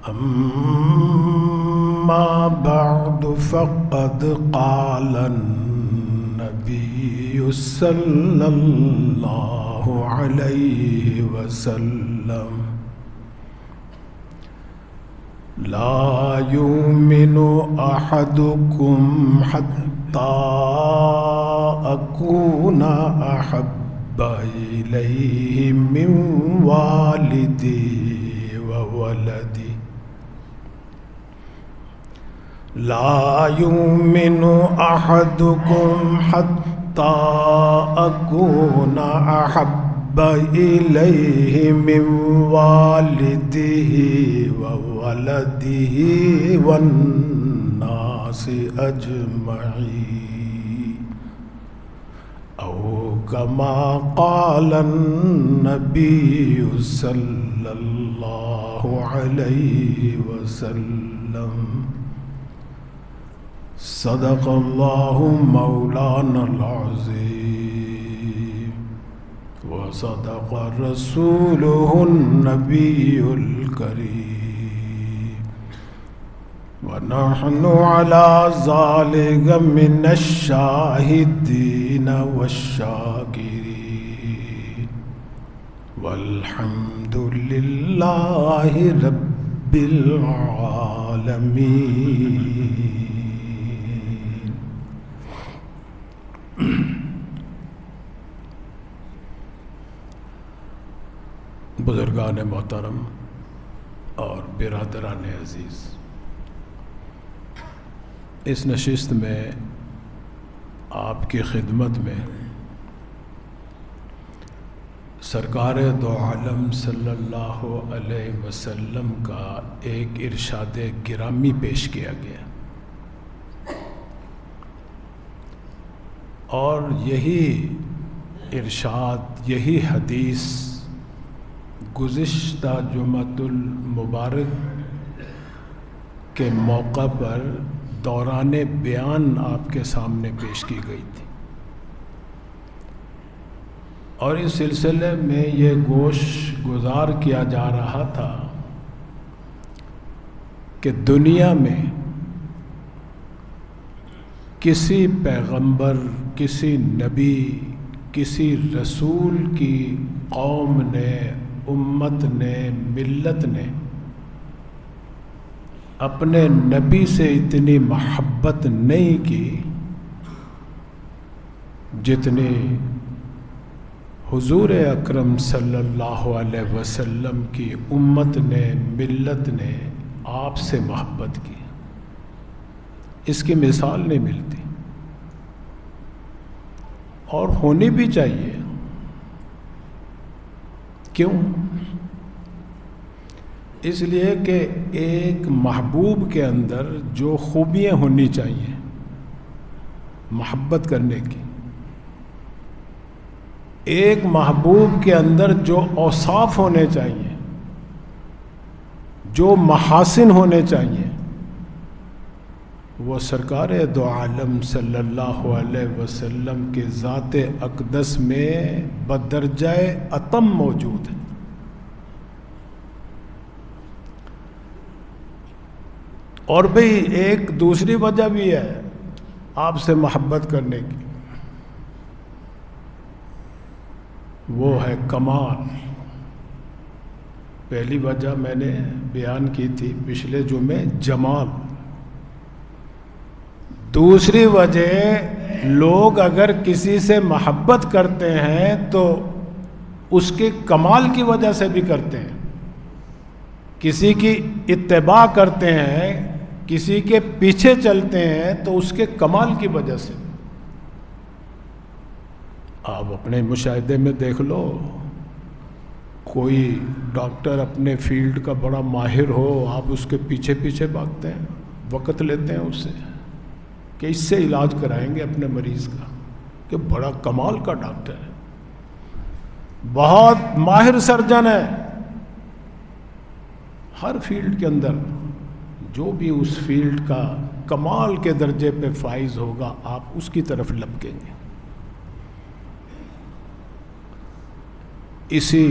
أما بعد فقد قال النبي صلى الله عليه وسلم لا يؤمن أحدكم حتى أكون أحب إليه من والده وولده لا يؤمن أحدكم حتى أكون أحب إليه من والده وولده والناس أجمعين أو كما قال النبي صلى الله عليه وسلم. صدق الله مولانا العظيم وصدق رسوله النبي الكريم ونحن على ذلك من الشاهدين والشاكرين والحمد لله رب العالمين. بزرگان محترم اور برادران عزیز، اس نشست میں آپ کی خدمت میں سرکار دو عالم صلی اللہ علیہ وسلم کا ایک ارشاد گرامی پیش کیا گیا، اور یہی ارشاد، یہی حدیث گزشتہ جمعۃ المبارک کے موقع پر دوران بیان آپ کے سامنے پیش کی گئی تھی، اور اس سلسلے میں یہ گوش گزار کیا جا رہا تھا کہ دنیا میں کسی پیغمبر، کسی نبی، کسی رسول کی قوم نے، امت نے، ملت نے اپنے نبی سے اتنی محبت نہیں کی جتنی حضور اکرم صلی اللہ علیہ وسلم کی امت نے، ملت نے آپ سے محبت کی۔ اس کی مثال نہیں ملتی، اور ہونی بھی چاہیے۔ کیوں؟ اس لیے کہ ایک محبوب کے اندر جو خوبیاں ہونی چاہیے محبت کرنے کی، ایک محبوب کے اندر جو اوصاف ہونے چاہیے، جو محاسن ہونے چاہیے، وہ سرکار دو عالم صلی اللہ علیہ وسلم کے ذات اقدس میں بدرجہ اتم موجود ہے۔ اور بھی ایک دوسری وجہ بھی ہے آپ سے محبت کرنے کی، وہ ہے کمال۔ پہلی وجہ میں نے بیان کی تھی پچھلے جمعے، جمال۔ دوسری وجہ، لوگ اگر کسی سے محبت کرتے ہیں تو اس کے کمال کی وجہ سے بھی کرتے ہیں، کسی کی اتباع کرتے ہیں، کسی کے پیچھے چلتے ہیں تو اس کے کمال کی وجہ سے۔ آپ اپنے مشاہدے میں دیکھ لو، کوئی ڈاکٹر اپنے فیلڈ کا بڑا ماہر ہو، آپ اس کے پیچھے پیچھے بھاگتے ہیں، وقت لیتے ہیں اس سے کہ اس سے علاج کرائیں گے اپنے مریض کا، کہ بڑا کمال کا ڈاکٹر ہے، بہت ماہر سرجن ہے۔ ہر فیلڈ کے اندر جو بھی اس فیلڈ کا کمال کے درجے پہ فائز ہوگا، آپ اس کی طرف لپکیں گے۔ اسی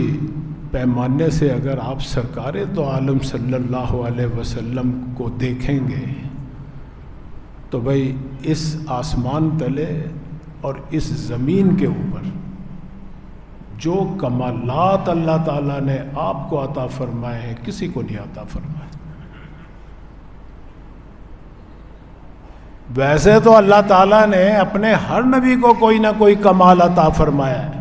پیمانے سے اگر آپ سرکار دو عالم صلی اللہ علیہ وسلم کو دیکھیں گے تو بھائی اس آسمان تلے اور اس زمین کے اوپر جو کمالات اللہ تعالیٰ نے آپ کو عطا فرمائے ہیں کسی کو نہیں عطا فرمائے. ویسے تو اللہ تعالیٰ نے اپنے ہر نبی کو کوئی نہ کوئی کمال عطا فرمایا ہے،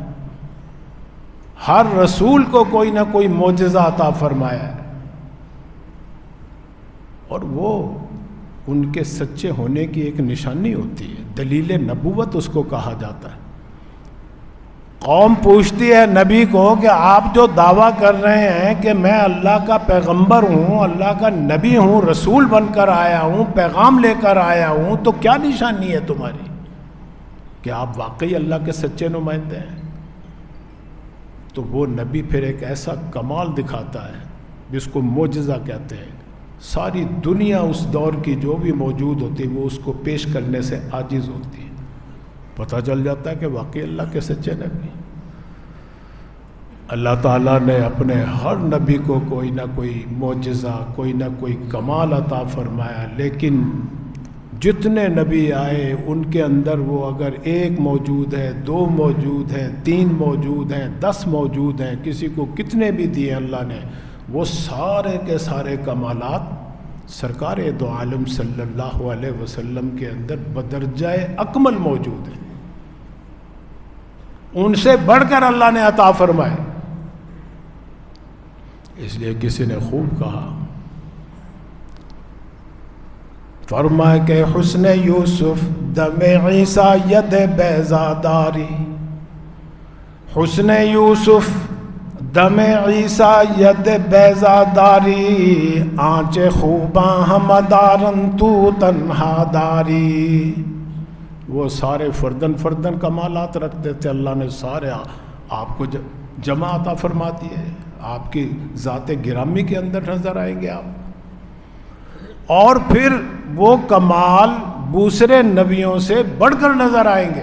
ہر رسول کو کوئی نہ کوئی معجزہ عطا فرمایا ہے، اور وہ ان کے سچے ہونے کی ایک نشانی ہوتی ہے، دلیل نبوت اس کو کہا جاتا ہے. قوم پوچھتی ہے نبی کو کہ آپ جو دعویٰ کر رہے ہیں کہ میں اللہ کا پیغمبر ہوں، اللہ کا نبی ہوں، رسول بن کر آیا ہوں، پیغام لے کر آیا ہوں، تو کیا نشانی ہے تمہاری کہ آپ واقعی اللہ کے سچے نمائندے ہیں؟ تو وہ نبی پھر ایک ایسا کمال دکھاتا ہے جس کو معجزہ کہتے ہیں. ساری دنیا اس دور کی جو بھی موجود ہوتی وہ اس کو پیش کرنے سے عاجز ہوتی ہے. پتہ چل جاتا ہے کہ واقعی اللہ کے سچے نبی. اللہ تعالیٰ نے اپنے ہر نبی کو کوئی نہ کوئی معجزہ، کوئی نہ کوئی کمال عطا فرمایا، لیکن جتنے نبی آئے ان کے اندر وہ اگر ایک موجود ہے، دو موجود ہیں، 3 موجود ہیں، 10 موجود ہیں، کسی کو کتنے بھی دیے اللہ نے، وہ سارے کے سارے کمالات سرکار دو عالم صلی اللہ علیہ وسلم کے اندر بدرجہ اکمل موجود ہیں. ان سے بڑھ کر اللہ نے عطا فرمائے. اس لیے کسی نے خوب کہا، فرمائے کہ حسن یوسف دم عیسیٰ ید بیضاداری، حسن یوسف دم عیسیٰ ید بیضاداری، آنچ خوباں ہمدارن تو تنہا داری. وہ سارے فردن فردن کمالات رکھتے تھے، اللہ نے سارے آپ کو جمع عطا فرما دیے. آپ کی ذات گرامی کے اندر نظر آئیں گے آپ، اور پھر وہ کمال دوسرے نبیوں سے بڑھ کر نظر آئیں گے.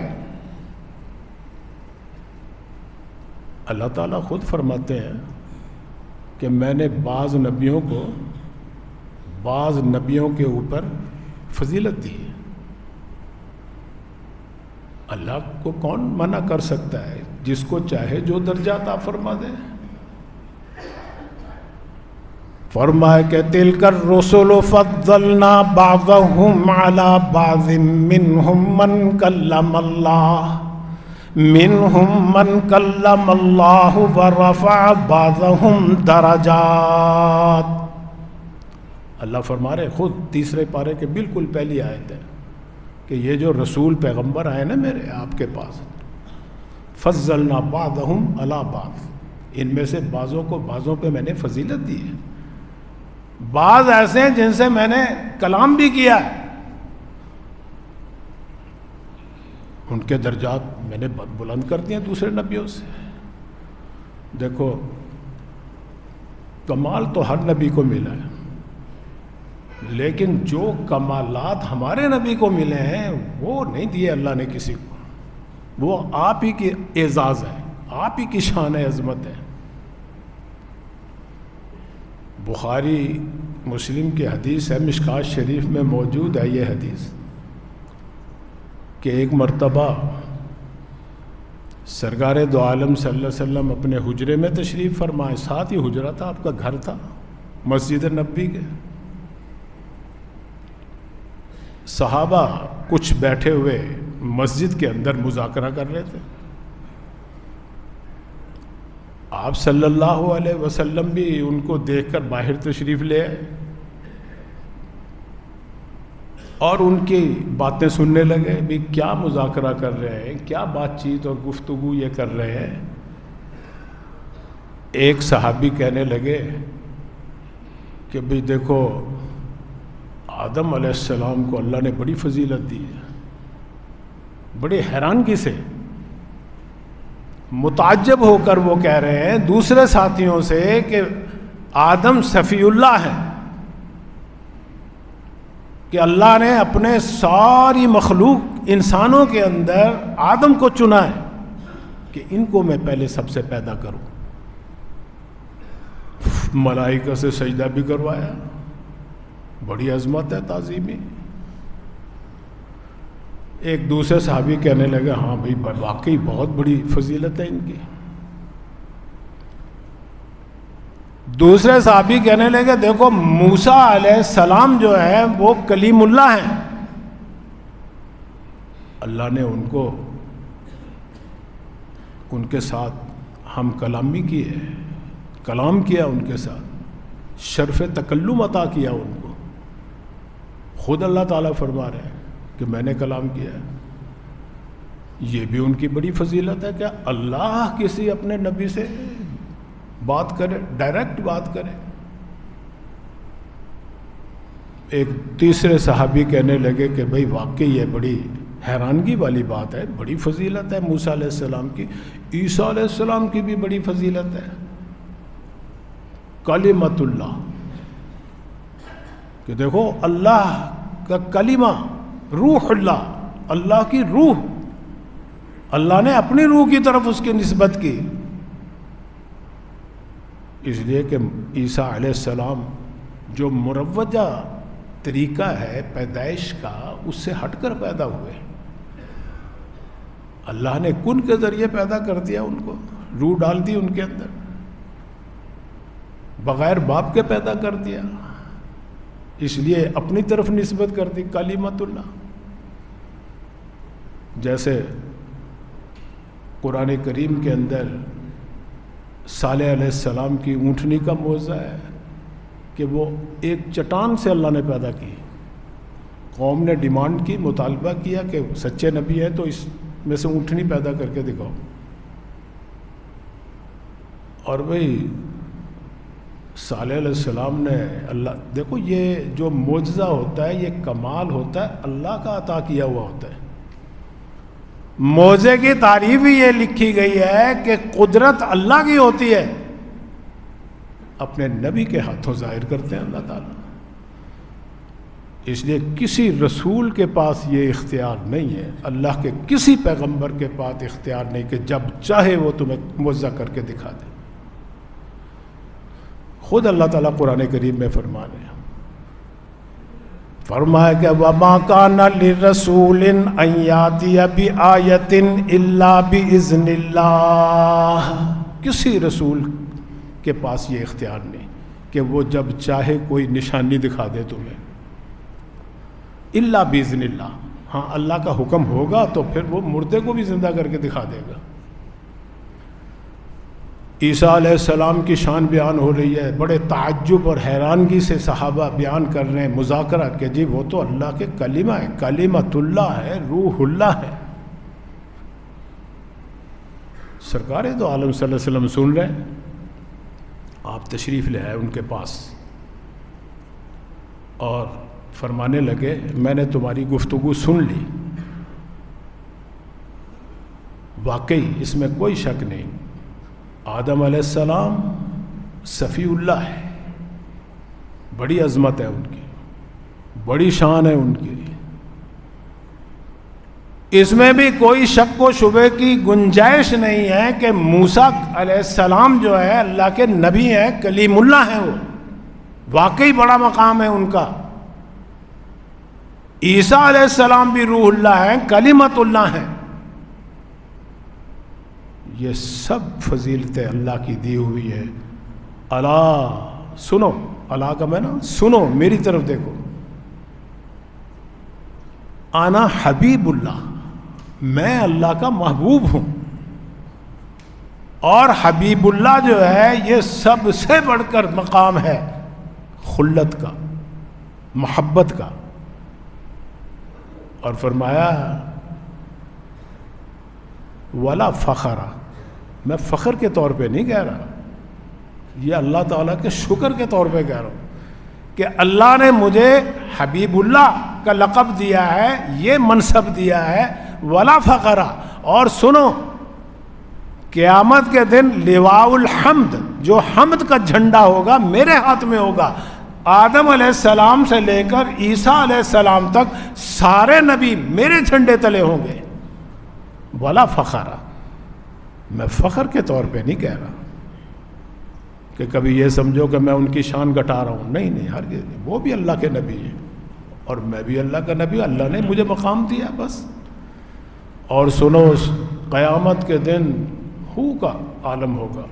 اللہ تعالیٰ خود فرماتے ہیں کہ میں نے بعض نبیوں کو بعض نبیوں کے اوپر فضیلت دی ہے. اللہ کو کون منع کر سکتا ہے؟ جس کو چاہے جو درجہ عطا فرما دے. فرمائے کہ تلک الرسل فضلنا بعضهم على بعض منهم من کلم اللہ منهم من کلم اللہ ورفع بعضهم درجات. اللہ فرما رہے خود تیسرے پارے کے بالکل پہلی آیت ہے کہ یہ جو رسول پیغمبر آئے نا میرے آپ کے پاس، فضلنا بعضهم علی بعض، ان میں سے بعضوں کو بعضوں پہ میں نے فضیلت دی ہے. بعض ایسے ہیں جن سے میں نے کلام بھی کیا ہے، ان کے درجات میں نے بلند کر دیے دوسرے نبیوں سے. دیکھو کمال تو ہر نبی کو ملا ہے، لیکن جو کمالات ہمارے نبی کو ملے ہیں وہ نہیں دیے اللہ نے کسی کو. وہ آپ ہی کی اعزاز ہے، آپ ہی کی شان عظمت ہے. بخاری مسلم کی حدیث ہے، مشکات شریف میں موجود ہے یہ حدیث کہ ایک مرتبہ سرکار دو عالم صلی اللہ علیہ وسلم اپنے حجرے میں تشریف فرمائے. ساتھ ہی حجرہ تھا، آپ کا گھر تھا مسجد نبوی کے. صحابہ کچھ بیٹھے ہوئے مسجد کے اندر مذاکرہ کر رہے تھے. آپ صلی اللہ علیہ وسلم بھی ان کو دیکھ کر باہر تشریف لے آئے اور ان کی باتیں سننے لگے. بھی کیا مذاکرہ کر رہے ہیں، کیا بات چیت اور گفتگو یہ کر رہے ہیں. ایک صحابی کہنے لگے کہ بھی دیکھو آدم علیہ السلام کو اللہ نے بڑی فضیلت دی ہے. بڑی حیرانگی سے متعجب ہو کر وہ کہہ رہے ہیں دوسرے ساتھیوں سے کہ آدم صفی اللہ ہیں، کہ اللہ نے اپنے ساری مخلوق انسانوں کے اندر آدم کو چنا ہے کہ ان کو میں پہلے سب سے پیدا کروں. ملائکہ سے سجدہ بھی کروایا، بڑی عظمت ہے تعظیمی۔ ایک دوسرے صحابی کہنے لگے ہاں بھائی واقعی بہت بڑی فضیلت ہے ان کی۔ دوسرے صحابی کہنے لگے دیکھو موسیٰ علیہ السلام جو ہے وہ کلیم اللہ ہیں، اللہ نے ان کو ان کے ساتھ ہم کلامی کی ہے، کلام کیا ان کے ساتھ، شرف تکلم عطا کیا ان کو۔ خود اللہ تعالیٰ فرما رہے ہیں کہ میں نے کلام کیا ہے۔ یہ بھی ان کی بڑی فضیلت ہے کہ اللہ کسی اپنے نبی سے بات کرے، ڈائریکٹ بات کرے۔ ایک تیسرے صحابی کہنے لگے کہ بھئی واقعی یہ بڑی حیرانگی والی بات ہے، بڑی فضیلت ہے موسیٰ علیہ السلام کی، عیسیٰ علیہ السلام کی بھی بڑی فضیلت ہے، کلمۃ اللہ، کہ دیکھو اللہ کا کلمہ، روح اللہ، اللہ کی روح، اللہ نے اپنی روح کی طرف اس کی نسبت کی، اس لیے کہ عیسیٰ علیہ السلام جو مروجہ طریقہ ہے پیدائش کا اس سے ہٹ کر پیدا ہوئے، اللہ نے کن کے ذریعے پیدا کر دیا ان کو، روح ڈال دی ان کے اندر، بغیر باپ کے پیدا کر دیا، اس لیے اپنی طرف نسبت کر دی کلمۃ اللہ۔ جیسے قرآن کریم کے اندر صالح علیہ السلام کی اونٹنی کا معجزہ ہے کہ وہ ایک چٹان سے اللہ نے پیدا کی، قوم نے ڈیمانڈ کی، مطالبہ کیا کہ سچے نبی ہیں تو اس میں سے اونٹنی پیدا کر کے دکھاؤ، اور بھئی صالح علیہ السلام نے اللہ، دیکھو یہ جو معجزہ ہوتا ہے یہ کمال ہوتا ہے، اللہ کا عطا کیا ہوا ہوتا ہے۔ معجزے کی تعریف ہی یہ لکھی گئی ہے کہ قدرت اللہ کی ہوتی ہے، اپنے نبی کے ہاتھوں ظاہر کرتے ہیں اللہ تعالیٰ، اس لیے کسی رسول کے پاس یہ اختیار نہیں ہے، اللہ کے کسی پیغمبر کے پاس اختیار نہیں کہ جب چاہے وہ تمہیں معجزہ کر کے دکھا دے۔ خود اللہ تعالیٰ قرآن کریم میں فرما رہے ہیں، فرمایا کہ وَمَا كَانَ لِرَسُولٍ أَن يَأْتِيَ بِآيَةٍ إِلَّا بِإِذْنِ اللَّهِ، کسی رسول کے پاس یہ اختیار نہیں کہ وہ جب چاہے کوئی نشانی دکھا دے تمہیں، الا باذن اللہ، ہاں اللہ کا حکم ہوگا تو پھر وہ مردے کو بھی زندہ کر کے دکھا دے گا۔ عیسیٰ علیہ السلام کی شان بیان ہو رہی ہے، بڑے تعجب اور حیرانگی سے صحابہ بیان کر رہے ہیں، مذاکرہ کہ جی وہ تو اللہ کے کلمہ ہے، کلمۃ اللہ ہے، روح اللہ ہے۔ سرکار دو عالم صلی اللہ علیہ وسلم سن رہے ہیں، آپ تشریف لے آئے ان کے پاس اور فرمانے لگے میں نے تمہاری گفتگو سن لی، واقعی اس میں کوئی شک نہیں، آدم علیہ السلام صفی اللہ ہے، بڑی عظمت ہے ان کی، بڑی شان ہے ان کی، اس میں بھی کوئی شک و شبے کی گنجائش نہیں ہے کہ موسیٰ علیہ السلام جو ہے اللہ کے نبی ہیں، کلیم اللہ ہیں، وہ واقعی بڑا مقام ہے ان کا۔ عیسیٰ علیہ السلام بھی روح اللہ ہیں، کلمۃ اللہ ہیں۔ یہ سب فضیلتیں اللہ کی دی ہوئی ہے۔ اللہ سنو، اللہ کا میں نا سنو، میری طرف دیکھو، انا حبیب اللہ، میں اللہ کا محبوب ہوں، اور حبیب اللہ جو ہے یہ سب سے بڑھ کر مقام ہے خلت کا، محبت کا۔ اور فرمایا ولا فخر، میں فخر کے طور پہ نہیں کہہ رہا، یہ اللہ تعالیٰ کے شکر کے طور پہ کہہ رہا ہوں کہ اللہ نے مجھے حبیب اللہ کا لقب دیا ہے، یہ منصب دیا ہے، ولا فخر۔ اور سنو، قیامت کے دن لواء الحمد، جو حمد کا جھنڈا ہوگا میرے ہاتھ میں ہوگا، آدم علیہ السلام سے لے کر عیسیٰ علیہ السلام تک سارے نبی میرے جھنڈے تلے ہوں گے۔ ولا فخر، میں فخر کے طور پہ نہیں کہہ رہا کہ کبھی یہ سمجھو کہ میں ان کی شان گھٹا رہا ہوں، نہیں نہیں، ہرگز نہیں، وہ بھی اللہ کے نبی ہیں اور میں بھی اللہ کا نبی، اللہ نے مجھے مقام دیا بس۔ اور سنو، قیامت کے دن ہو کا عالم ہوگا،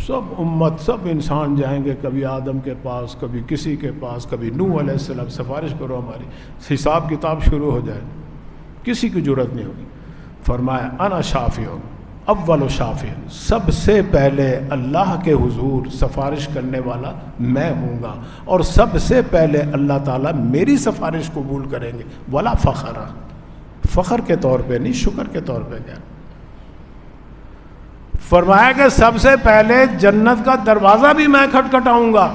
سب امت، سب انسان جائیں گے، کبھی آدم کے پاس، کبھی کسی کے پاس، کبھی نوح علیہ السلام، سفارش کرو ہماری، حساب کتاب شروع ہو جائے، کسی کی جرت نہیں ہوگی۔ فرمایا انا شافع اول شافع، سب سے پہلے اللہ کے حضور سفارش کرنے والا میں ہوں گا، اور سب سے پہلے اللہ تعالیٰ میری سفارش قبول کریں گے، ولا فخر، فخر کے طور پہ نہیں، شکر کے طور پہ کیا۔ فرمایا کہ سب سے پہلے جنت کا دروازہ بھی میں کھٹکھٹاؤں گا،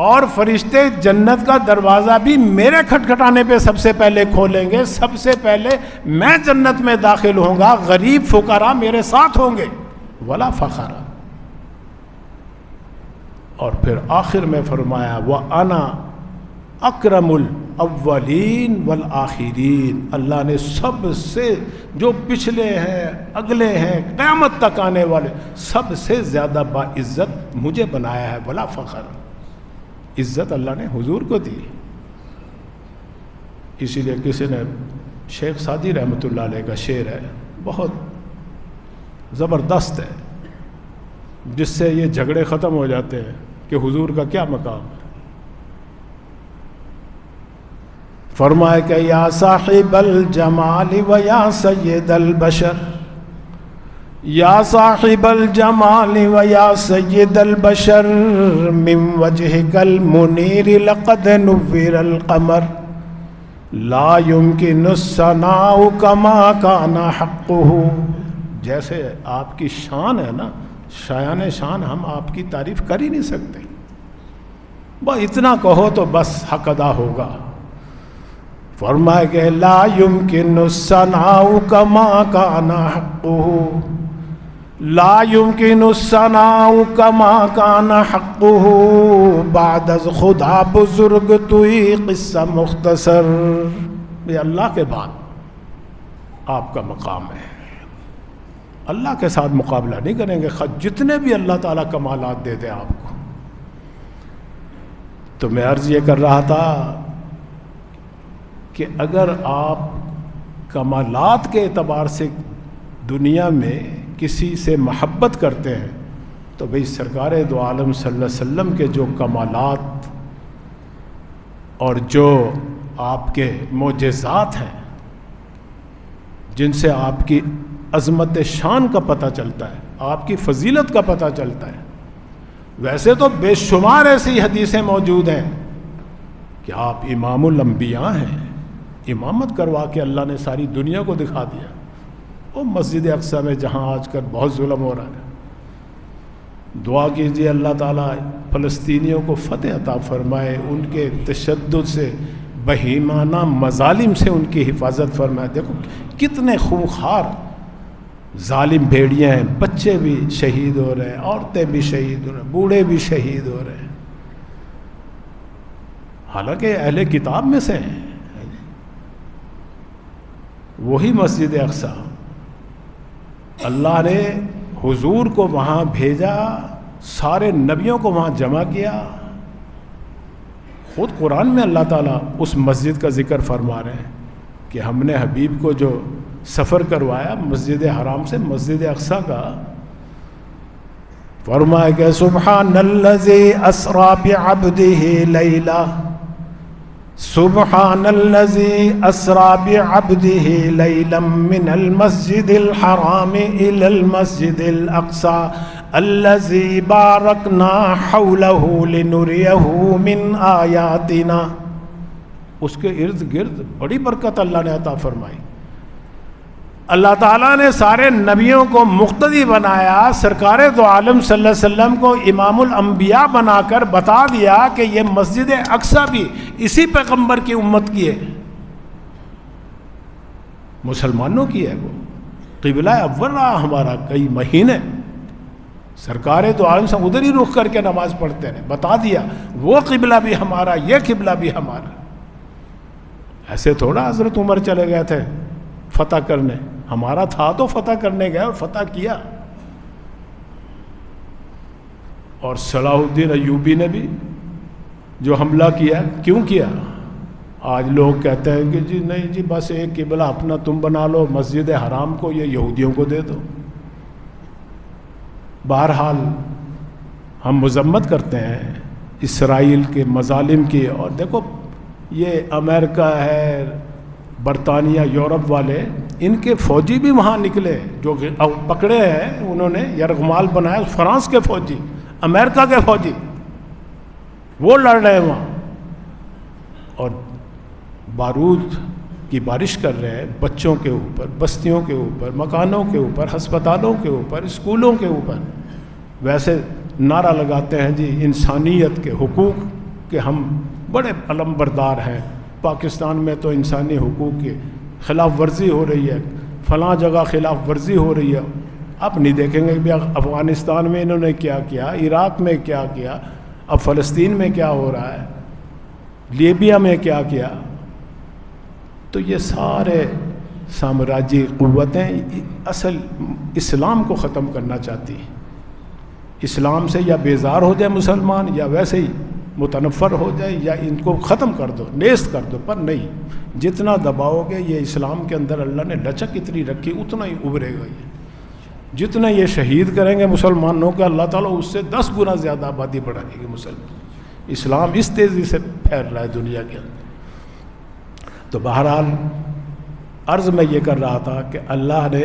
اور فرشتے جنت کا دروازہ بھی میرے کھٹکھٹانے پہ سب سے پہلے کھولیں گے، سب سے پہلے میں جنت میں داخل ہوں گا، غریب فقراء میرے ساتھ ہوں گے، ولا فخر۔ اور پھر آخر میں فرمایا وَأَنَا اکرم الاولین والآخرین، اللہ نے سب سے جو پچھلے ہیں، اگلے ہیں، قیامت تک آنے والے، سب سے زیادہ باعزت مجھے بنایا ہے، ولا فخر۔ عزت اللہ نے حضور کو دی۔ اسی لیے کسی نے، شیخ سعدی رحمۃ اللہ علیہ کا شعر ہے، بہت زبردست ہے، جس سے یہ جھگڑے ختم ہو جاتے ہیں کہ حضور کا کیا مقام ہے۔ فرمائے کہ یا صاحب الجمال و یا سید البشر، یا صاحب الجمال و یا سید البشر، من وجهک المنیر لقد نور القمر، لا يمکن الثناء کما کان حقہ۔ جیسے آپ کی شان ہے نا، شایان شان، ہم آپ کی تعریف کر ہی نہیں سکتے، بس اتنا کہو تو بس حق ادا ہوگا۔ فرمائے کہ لا يمکن الثناء کما کان حقہ، لا يمکن الثناء کما کان حقہ، بعد از خدا بزرگ توئی قصہ مختصر۔ یہ اللہ کے بعد آپ کا مقام ہے، اللہ کے ساتھ مقابلہ نہیں کریں گے، جتنے بھی اللہ تعالیٰ کمالات دے دیں آپ کو۔ تو میں عرض یہ کر رہا تھا کہ اگر آپ کمالات کے اعتبار سے دنیا میں کسی سے محبت کرتے ہیں تو بھئی سرکار دو عالم صلی اللہ علیہ وسلم کے جو کمالات اور جو آپ کے معجزات ہیں، جن سے آپ کی عظمت شان کا پتہ چلتا ہے، آپ کی فضیلت کا پتہ چلتا ہے، ویسے تو بے شمار ایسی حدیثیں موجود ہیں کہ آپ امام الانبیاء ہیں، امامت کروا کے اللہ نے ساری دنیا کو دکھا دیا۔ وہ مسجد اقصی میں جہاں آج کل بہت ظلم ہو رہا ہے، دعا کیجیے اللہ تعالیٰ فلسطینیوں کو فتح عطا فرمائے، ان کے تشدد سے، بہیمانہ مظالم سے ان کی حفاظت فرمائے۔ دیکھو کتنے خونخوار ظالم بھیڑیے ہیں، بچے بھی شہید ہو رہے ہیں، عورتیں بھی شہید ہو رہے ہیں، بوڑھے بھی شہید ہو رہے ہیں، حالانکہ اہل کتاب میں سے ہیں۔ وہی مسجد اقصی، اللہ نے حضور کو وہاں بھیجا، سارے نبیوں کو وہاں جمع کیا۔ خود قرآن میں اللہ تعالیٰ اس مسجد کا ذکر فرما رہے ہیں کہ ہم نے حبیب کو جو سفر کروایا مسجد حرام سے مسجد اقصی کا، فرمایا کہ سبحان الذی اسری بعبدہ لیلا، سبحان الذی اسری بعبدہ لیلا من المسجد الحرام الی المسجد الاقصی الذی بارکنا حولہ لنریہ من آیاتنا۔ اس کے ارد گرد بڑی برکت اللہ نے عطا فرمائی۔ اللہ تعالیٰ نے سارے نبیوں کو مقتدی بنایا، سرکار دو عالم صلی اللہ علیہ وسلم کو امام الانبیاء بنا کر بتا دیا کہ یہ مسجد اقصی بھی اسی پیغمبر کی امت کی ہے، مسلمانوں کی ہے، وہ قبلہ اول رہا ہمارا کئی مہینے، سرکار دو عالم سے ادھر ہی رخ کر کے نماز پڑھتے ہیں، بتا دیا وہ قبلہ بھی ہمارا، یہ قبلہ بھی ہمارا۔ ایسے تھوڑا حضرت عمر چلے گئے تھے فتح کرنے، ہمارا تھا تو فتح کرنے گئے اور فتح کیا۔ اور صلاح الدین ایوبی نے بھی جو حملہ کیا، کیوں کیا؟ آج لوگ کہتے ہیں کہ جی نہیں جی بس ایک قبلہ اپنا تم بنا لو، مسجد حرام کو یہ یہودیوں کو دے دو۔ بہرحال ہم مذمت کرتے ہیں اسرائیل کے مظالم کی، اور دیکھو یہ امریکہ ہے، برطانیہ، یورپ والے، ان کے فوجی بھی وہاں نکلے، جو پکڑے ہیں انہوں نے یرغمال بنایا، فرانس کے فوجی، امریکہ کے فوجی، وہ لڑ رہے ہیں وہاں اور بارود کی بارش کر رہے ہیں بچوں کے اوپر، بستیوں کے اوپر، مکانوں کے اوپر، ہسپتالوں کے اوپر، اسکولوں کے اوپر۔ ویسے نعرہ لگاتے ہیں جی انسانیت کے، حقوق کے، ہم بڑے علم بردار ہیں، پاکستان میں تو انسانی حقوق کی خلاف ورزی ہو رہی ہے، فلاں جگہ خلاف ورزی ہو رہی ہے۔ اب نہیں دیکھیں گے بھی افغانستان میں انہوں نے کیا کیا، عراق میں کیا کیا، اب فلسطین میں کیا ہو رہا ہے، لیبیا میں کیا کیا۔ تو یہ سارے سامراجی قوتیں اصل اسلام کو ختم کرنا چاہتی ہیں۔ اسلام سے یا بیزار ہو جائے مسلمان، یا ویسے ہی متنفر ہو جائے، یا ان کو ختم کر دو، نیست کر دو، پر نہیں، جتنا دباؤ گے یہ اسلام کے اندر اللہ نے لچک اتنی رکھی اتنا ہی ابھرے گا۔ یہ جتنا یہ شہید کریں گے مسلمانوں کا، اللہ تعالیٰ اس سے 10 گنا زیادہ آبادی بڑھائے گی مسلمان۔ اسلام اس تیزی سے پھیل رہا ہے دنیا کے اندر۔ تو بہرحال عرض میں یہ کر رہا تھا کہ اللہ نے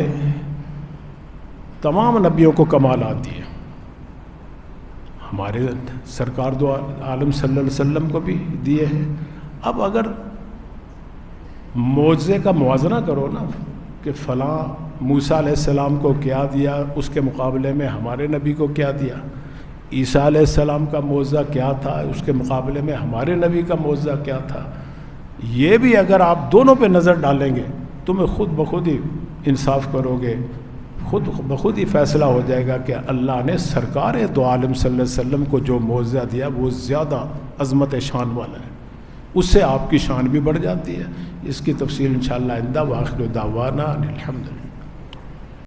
تمام نبیوں کو کمالات دیے، ہمارے سرکار دو عالم صلی اللہ علیہ وسلم کو بھی دیے ہیں۔ اب اگر معجزے کا موازنہ کرو نا کہ فلاں موسیٰ علیہ السلام کو کیا دیا، اس کے مقابلے میں ہمارے نبی کو کیا دیا، عیسیٰ علیہ السلام کا معجزہ کیا تھا، اس کے مقابلے میں ہمارے نبی کا معجزہ کیا تھا، یہ بھی اگر آپ دونوں پہ نظر ڈالیں گے تمہیں خود بخود ہی انصاف کرو گے، خود بخود ہی فیصلہ ہو جائے گا کہ اللہ نے سرکار دو عالم صلی اللہ علیہ وسلم کو جو معجزہ دیا وہ زیادہ عظمت شان والا ہے، اس سے آپ کی شان بھی بڑھ جاتی ہے۔ اس کی تفصیل انشاءاللہ آئندہ۔ وآخر دعوانا الحمدللہ۔